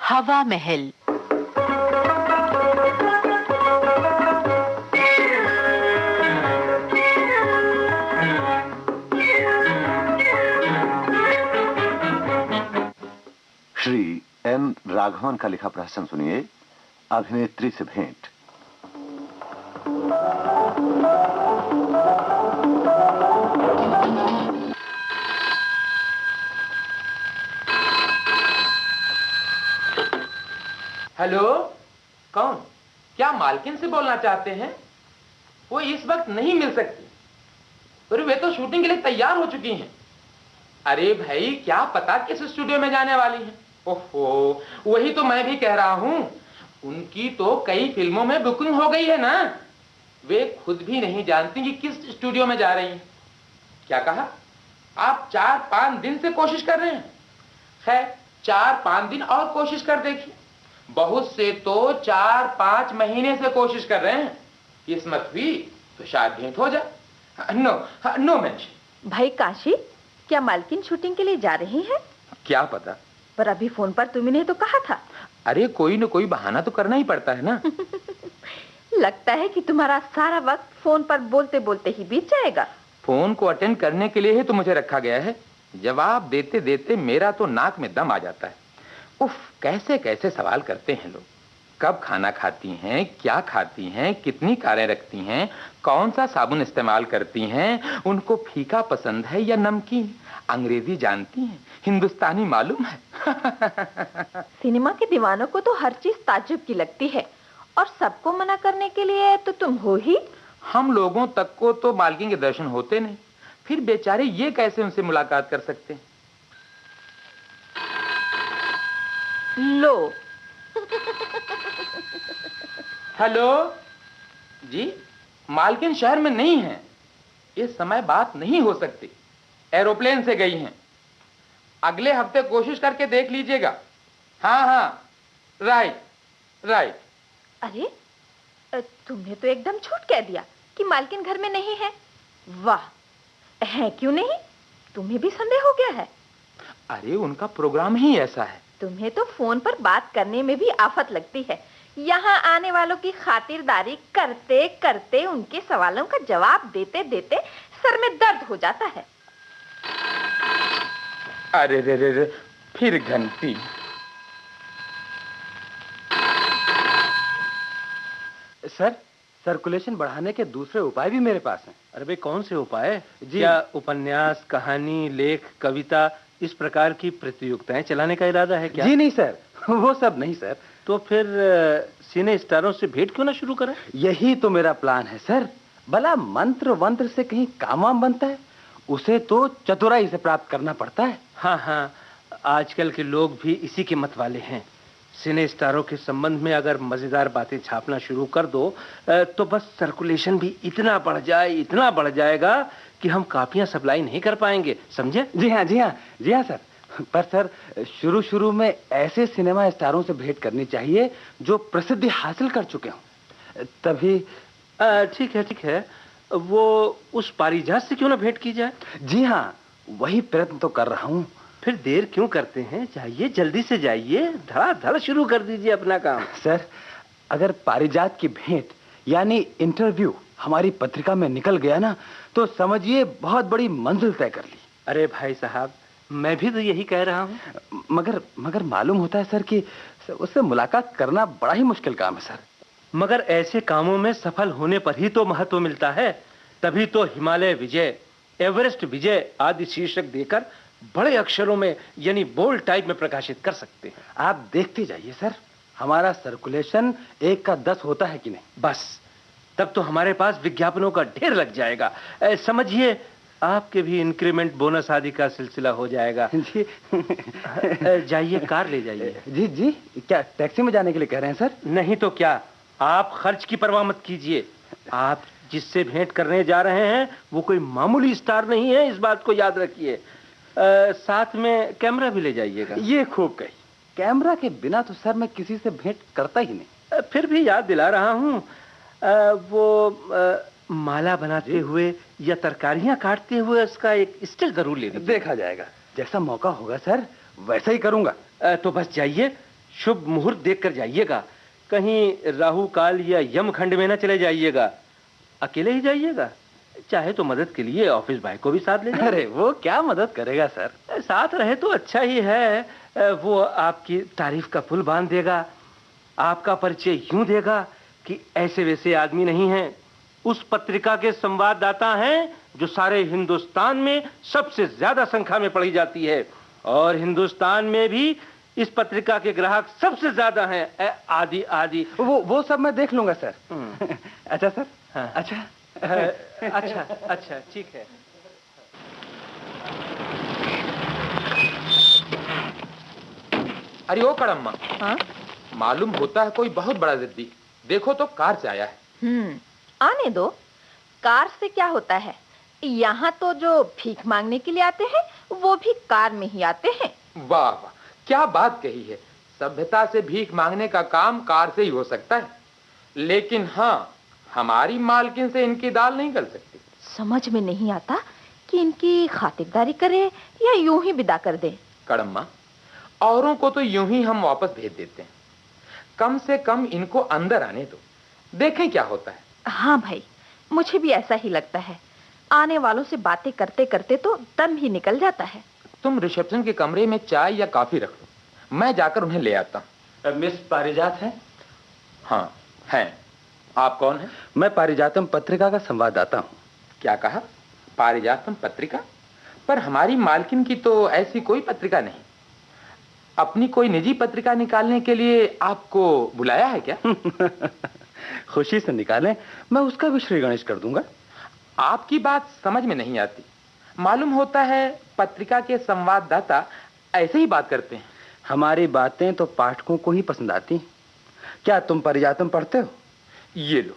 हवा महल। श्री एन राघवन का लिखा प्रहसन सुनिए, अभिनेत्री से भेंट। हेलो, कौन? क्या मालकिन से बोलना चाहते हैं? वो इस वक्त नहीं मिल सकती, पर वे तो शूटिंग के लिए तैयार हो चुकी हैं। अरे भाई, क्या पता किस स्टूडियो में जाने वाली हैं। ओहो, वही तो मैं भी कह रहा हूं, उनकी तो कई फिल्मों में बुकिंग हो गई है ना। वे खुद भी नहीं जानती कि किस स्टूडियो में जा रही हैं। क्या कहा? आप 4-5 दिन से कोशिश कर रहे हैं? खैर, 4-5 दिन और कोशिश कर देखिए। बहुत से तो 4-5 महीने से कोशिश कर रहे हैं। किस्मत हुई तो शायद भेंट हो जाए। No mention. भाई काशी, क्या मालकिन शूटिंग के लिए जा रही हैं? क्या पता, पर अभी फोन पर तुमने तो कहा था। अरे कोई न कोई बहाना तो करना ही पड़ता है ना। लगता है कि तुम्हारा सारा वक्त फोन पर बोलते बोलते ही बीत जाएगा। फोन को अटेंड करने के लिए ही तो मुझे रखा गया है। जवाब देते देते मेरा तो नाक में दम आ जाता है। उफ, कैसे कैसे सवाल करते हैं लोग। कब खाना खाती हैं, क्या खाती हैं, कितनी कारें रखती हैं, कौन सा साबुन इस्तेमाल करती हैं, उनको फीका पसंद है या नमकीन, अंग्रेजी जानती हैं, हिंदुस्तानी मालूम है। सिनेमा के दीवानों को तो हर चीज ताज्जुब की लगती है, और सबको मना करने के लिए तो तुम हो ही। हम लोगों तक को तो मालकिन के दर्शन होते नहीं, फिर बेचारे ये कैसे उनसे मुलाकात कर सकते हैं। लो। हेलो जी, मालकिन शहर में नहीं है। इस समय बात नहीं हो सकती, एरोप्लेन से गई हैं। अगले हफ्ते कोशिश करके देख लीजिएगा। हाँ, राइट। अरे, तुमने तो एकदम झूठ कह दिया कि मालकिन घर में नहीं है। वाह, है क्यों नहीं? तुम्हें भी संदेह हो गया है? अरे उनका प्रोग्राम ही ऐसा है। तुम्हें तो फोन पर बात करने में भी आफत लगती है। यहाँ आने वालों की खातिरदारी करते करते, उनके सवालों का जवाब देते देते सर में दर्द हो जाता है। अरे रे, फिर घंटी। सर, सर्कुलेशन बढ़ाने के दूसरे उपाय भी मेरे पास हैं। अरे भाई, कौन से उपाय जी? क्या उपन्यास, कहानी, लेख, कविता, इस प्रकार की प्रतियोगिताएं चलाने का इरादा है क्या? जी नहीं सर, वो सब नहीं सर। तो फिर सिने स्टारों से भेंट क्यों ना शुरू करें? यही तो मेरा प्लान है सर। भला मंत्र वंत्र से कहीं काम वाम बनता है? उसे तो चतुराई से प्राप्त करना पड़ता है। हाँ, आजकल के लोग भी इसी के मत वाले हैं। सिने स्टारों के संबंध में अगर मजेदार बातें छापना शुरू कर दो तो बस सर्कुलेशन भी इतना बढ़ जाएगा कि हम कापियां सप्लाई नहीं कर पाएंगे, समझे? जी हाँ सर। पर सर, शुरू में ऐसे सिनेमा स्टारों से भेंट करनी चाहिए जो प्रसिद्धि हासिल कर चुके हों, तभी। ठीक है, वो उस पारिजात से क्यों ना भेंट की जाए? जी हाँ, वही प्रयत्न तो कर रहा हूँ। फिर देर क्यों करते हैं? जाइए, जल्दी से जाइए, धड़ाधड़ शुरू कर दीजिए अपना काम। सर, अगर पारिजात की भेंट यानी इंटरव्यू हमारी पत्रिका में निकल गया ना, तो समझिए बहुत बड़ी मंजिल तय कर ली। अरे भाई साहब, मैं भी तो यही कह रहा हूँ। मगर मालूम होता है सर कि उससे मुलाकात करना बड़ा ही मुश्किल काम है सर। मगर ऐसे कामों में सफल होने पर ही तो महत्व मिलता है। तभी तो हिमालय विजय, एवरेस्ट विजय आदि शीर्षक देकर बड़े अक्षरों में यानी बोल्ड टाइप में प्रकाशित कर सकते हैं। आप देखते जाइए सर, हमारा सर्कुलेशन 1 का 10 होता है कि नहीं। बस तब तो हमारे पास विज्ञापनों का ढेर लग जाएगा। समझिए, आपके भी इंक्रीमेंट, बोनस आदि का सिलसिला हो जाएगा। जी जाइए, कार ले जाइए। जी, क्या टैक्सी में जाने के लिए कह रहे हैं सर? नहीं तो क्या, आप खर्च की परवाह मत कीजिए। आप जिससे भेंट करने जा रहे हैं वो कोई मामूली स्टार नहीं है, इस बात को याद रखिए। साथ में कैमरा भी ले जाइएगा। ये खूब कही। कैमरा के बिना तो सर मैं किसी से भेंट करता ही नहीं। फिर भी याद दिला रहा हूँ, वो माला बनाते हुए या तरकारियां काटते हुए उसका एक स्टिल जरूर ले लीजिए। देखा जाएगा, जैसा मौका होगा सर वैसा ही करूंगा। तो बस जाइए, शुभ मुहूर्त देखकर जाइएगा, कहीं राहु काल या यमखंड में ना चले जाइएगा। अकेले ही जाइएगा, चाहे तो मदद के लिए ऑफिस बॉय को भी साथ ले जाइए। अरे वो क्या मदद करेगा सर? साथ रहे तो अच्छा ही है, वो आपकी तारीफ का पुल बांध देगा, आपका परिचय यूं देगा कि ऐसे वैसे आदमी नहीं हैं, उस पत्रिका के संवाददाता हैं जो सारे हिंदुस्तान में सबसे ज्यादा संख्या में पढ़ी जाती है, और हिंदुस्तान में भी इस पत्रिका के ग्राहक सबसे ज्यादा हैं, आदि आदि। वो सब मैं देख लूंगा सर। अच्छा सर। हाँ। अच्छा अच्छा अच्छा, ठीक है। अरे ओ कड़म्मा, हाँ? मालूम होता है कोई बहुत बड़ा जिद्दी। देखो तो कार से आया है। आने दो, कार से क्या होता है। यहाँ तो जो भीख मांगने के लिए आते हैं वो भी कार में ही आते हैं। वाह वाह, क्या बात कही है। सभ्यता से भीख मांगने का काम कार से ही हो सकता है, लेकिन हाँ, हमारी मालकिन से इनकी दाल नहीं गल सकती। समझ में नहीं आता कि इनकी खातिरदारी करे या यूं ही विदा कर दे। कड़म्मा, औरों को तो यूं ही हम वापस भेज देते हैं, कम से कम इनको अंदर आने दो, देखें क्या होता है। हाँ भाई, मुझे भी ऐसा ही लगता है। आने वालों से बातें करते करते तो दम ही निकल जाता है। तुम रिसेप्शन के कमरे में चाय या कॉफी रख लो, मैं जाकर उन्हें ले आता हूँ। मिस पारिजात है? हाँ हैं। आप कौन हैं? मैं पारिजातम पत्रिका का संवाददाता हूँ। क्या कहा? पारिजातम पत्रिका? पर हमारी मालकिन की तो ऐसी कोई पत्रिका नहीं। अपनी कोई निजी पत्रिका निकालने के लिए आपको बुलाया है क्या? खुशी से निकालें, मैं उसका भी श्री गणेश कर दूंगा। आपकी बात समझ में नहीं आती। मालूम होता है पत्रिका के संवाददाता ऐसे ही बात करते हैं। हमारी बातें तो पाठकों को ही पसंद आती हैं। क्या तुम पारिजातम पढ़ते हो? ये लो,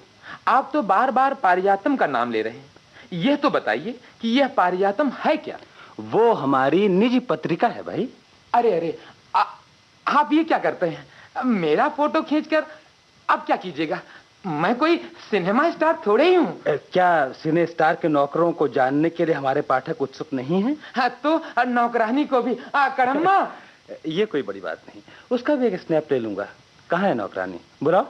आप तो बार बार पारिजातम का नाम ले रहे हैं। यह तो बताइए कि यह पारिजातम है क्या? वो हमारी निजी पत्रिका है भाई। अरे अरे, आप ये क्या करते हैं? मेरा फोटो खींचकर आप क्या कीजिएगा? मैं कोई सिनेमा स्टार थोड़े ही हूँ। क्या सिने स्टार के नौकरों को जानने के लिए हमारे पाठक उत्सुक नहीं हैं? हाँ, तो नौकरानी को भी। कड़म्मा, ये कोई बड़ी बात नहीं, उसका भी एक स्नैप ले लूंगा। कहाँ है नौकरानी? बुलाओ।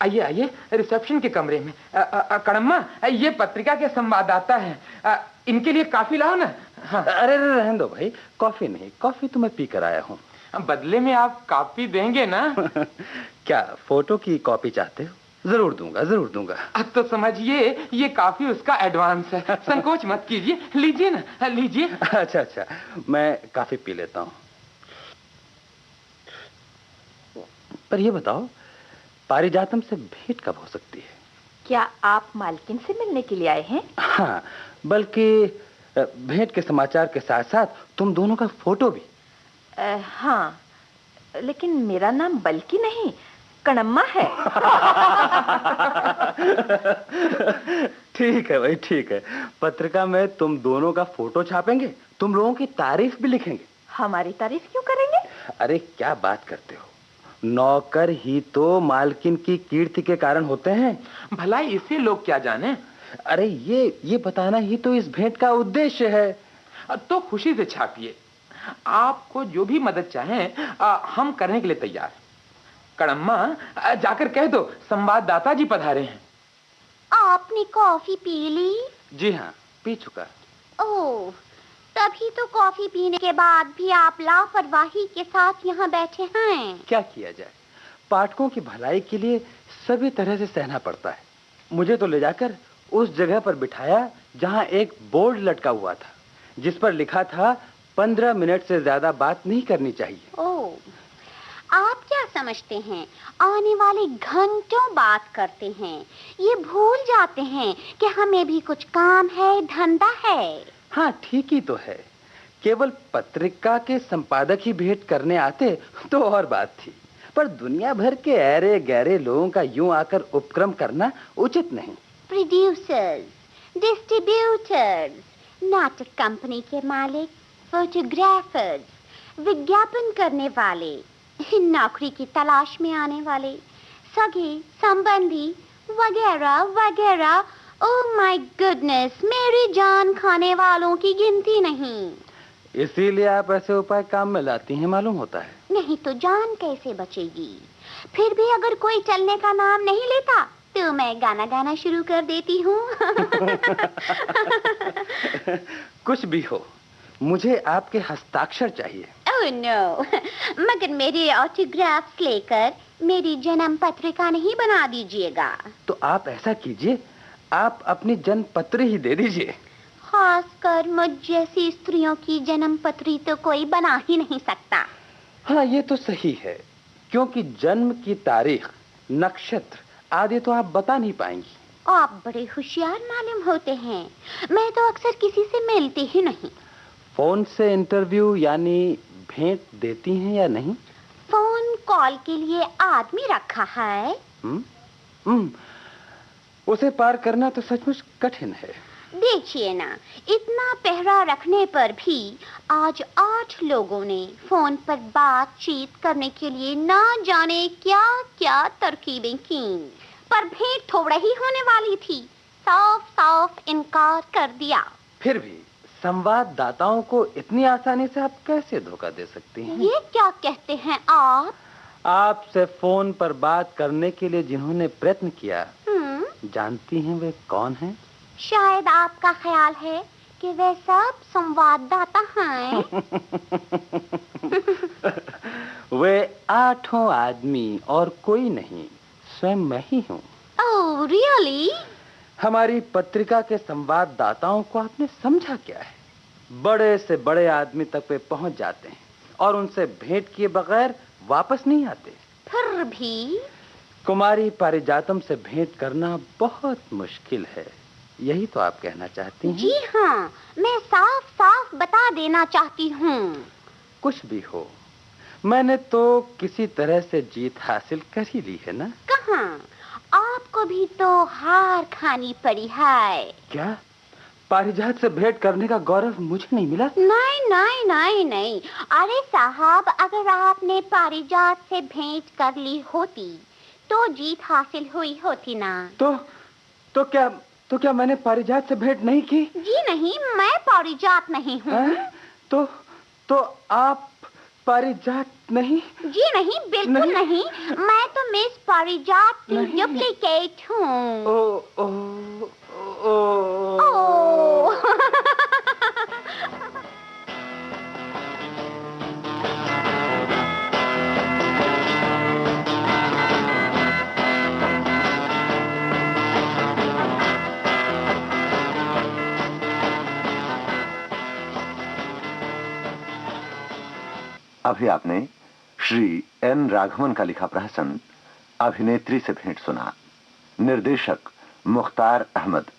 आइए आइए, रिसेप्शन के कमरे में। कड़म्मा, ये पत्रिका के संवाददाता हैं, इनके लिए कॉफी लाओ ना। हाँ। अरे रहने दो भाई, कॉफी नहीं, कॉफी तो मैं पी कर आया हूँ। बदले में आप कॉफी देंगे ना? क्या फोटो की कॉपी चाहते हो? जरूर दूंगा, जरूर दूंगा। तो समझिए ये कॉफी उसका एडवांस है। संकोच मत कीजिए, लीजिए ना, लीजिए। अच्छा अच्छा, मैं कॉफी पी लेता हूँ। पर ये बताओ, पारिजातम से भेंट कब हो सकती है? क्या आप मालकिन से मिलने के लिए आए हैं? हाँ, बल्कि भेंट के समाचार के साथ साथ तुम दोनों का फोटो भी। हाँ, लेकिन मेरा नाम बल्कि नहीं, कड़म्मा है। ठीक है भाई, ठीक है। पत्रिका में तुम दोनों का फोटो छापेंगे, तुम लोगों की तारीफ भी लिखेंगे। हमारी तारीफ क्यों करेंगे? अरे क्या बात करते हो, नौकर ही तो मालकिन की कीर्ति के कारण होते हैं। भला इससे लोग क्या जाने? अरे ये बताना ही तो इस भेंट का उद्देश्य है। तो खुशी से छापिए, आपको जो भी मदद चाहें हम करने के लिए तैयार हैं। कड़म्मा, जाकर कह दो संवाददाता जी पधारे हैं। आपने कॉफी पी ली? जी हाँ, पी चुका। ओह, तभी तो कॉफी पीने के बाद भी आप लापरवाही के साथ यहाँ बैठे हैं। क्या किया जाए, पाठकों की भलाई के लिए सभी तरह से सहना पड़ता है। मुझे तो ले जाकर उस जगह पर बिठाया जहाँ एक बोर्ड लटका हुआ था जिस पर लिखा था 15 मिनट से ज्यादा बात नहीं करनी चाहिए। ओह, आप क्या समझते हैं, आने वाले घंटों बात करते हैं, ये भूल जाते हैं कि हमें भी कुछ काम है, धंधा है। हाँ ठीक ही तो है, केवल पत्रिका के संपादक ही भेंट करने आते तो और बात थी, पर दुनिया भर के ऐरे गहरे लोगों का यूं आकर उपक्रम करना उचित नहीं। प्रोड्यूसर्स, डिस्ट्रीब्यूटर्स, नाटक कंपनी के मालिक, फोटोग्राफर्स, विज्ञापन करने वाले, नौकरी की तलाश में आने वाले, सगे संबंधी वगैरह वगैरह। ओह माय गुडनेस, मेरी जान खाने वालों की गिनती नहीं। इसीलिए आप ऐसे उपाय काम में लाती हैं मालूम होता है। नहीं तो जान कैसे बचेगी? फिर भी अगर कोई चलने का नाम नहीं लेता तो मैं गाना गाना शुरू कर देती हूँ। कुछ भी हो, मुझे आपके हस्ताक्षर चाहिए। ओह नो, मगर मेरे ऑटोग्राफ्स लेकर मेरी जन्म पत्रिका नहीं बना दीजिएगा। तो आप ऐसा कीजिए, आप अपनी जन्म पत्री ही दे दीजिए। खासकर मुझ जैसी स्त्रियों की जन्म पत्री तो कोई बना ही नहीं सकता। हाँ, ये तो सही है, क्योंकि जन्म की तारीख, नक्षत्र आदि तो आप बता नहीं पाएंगी। आप बड़े होशियार मालूम होते हैं। मैं तो अक्सर किसी से मिलती ही नहीं। फोन से इंटरव्यू यानी भेंट देती हैं या नहीं? फोन कॉल के लिए आदमी रखा है। उसे पार करना तो सचमुच कठिन है। देखिए ना, इतना पहरा रखने पर भी आज 8 लोगों ने फोन पर बातचीत करने के लिए ना जाने क्या क्या तरकीबें की, पर भेंट थोड़ा ही होने वाली थी। साफ साफ इनकार कर दिया। फिर भी संवाददाताओं को इतनी आसानी से आप कैसे धोखा दे सकती हैं? ये क्या कहते हैं आप? आपसे फोन पर बात करने के लिए जिन्होंने प्रयत्न किया, जानती हैं वे कौन हैं? शायद आपका ख्याल है कि वे सब संवाददाता हैं। वे 8 आदमी और कोई नहीं, स्वयं मैं ही हूँ। Oh really? हमारी पत्रिका के संवाददाताओं को आपने समझा क्या है? बड़े से बड़े आदमी तक वे पहुंच जाते हैं और उनसे भेंट किए बगैर वापस नहीं आते। फिर भी कुमारी पारिजातम से भेंट करना बहुत मुश्किल है, यही तो आप कहना चाहती हैं? जी हाँ, मैं साफ साफ बता देना चाहती हूँ। कुछ भी हो, मैंने तो किसी तरह से जीत हासिल कर ही ली है ना? कहाँ, आपको भी तो हार खानी पड़ी है। क्या पारिजात से भेंट करने का गौरव मुझे नहीं मिला? नहीं नहीं नहीं नहीं, अरे साहब, अगर आपने पारिजात से भेंट कर ली होती तो जीत हासिल हुई होती ना। तो क्या मैंने पारिजात से भेंट नहीं की? जी नहीं, मैं पारिजात नहीं हूँ। तो आप पारिजात नहीं? जी नहीं, बिल्कुल नहीं। मैं तो मिस पारिजात की डुप्लीकेट हूँ। ओ अभी आपने श्री एन राघवन का लिखा प्रहसन अभिनेत्री से भेंट सुना। निर्देशक मुख्तार अहमद।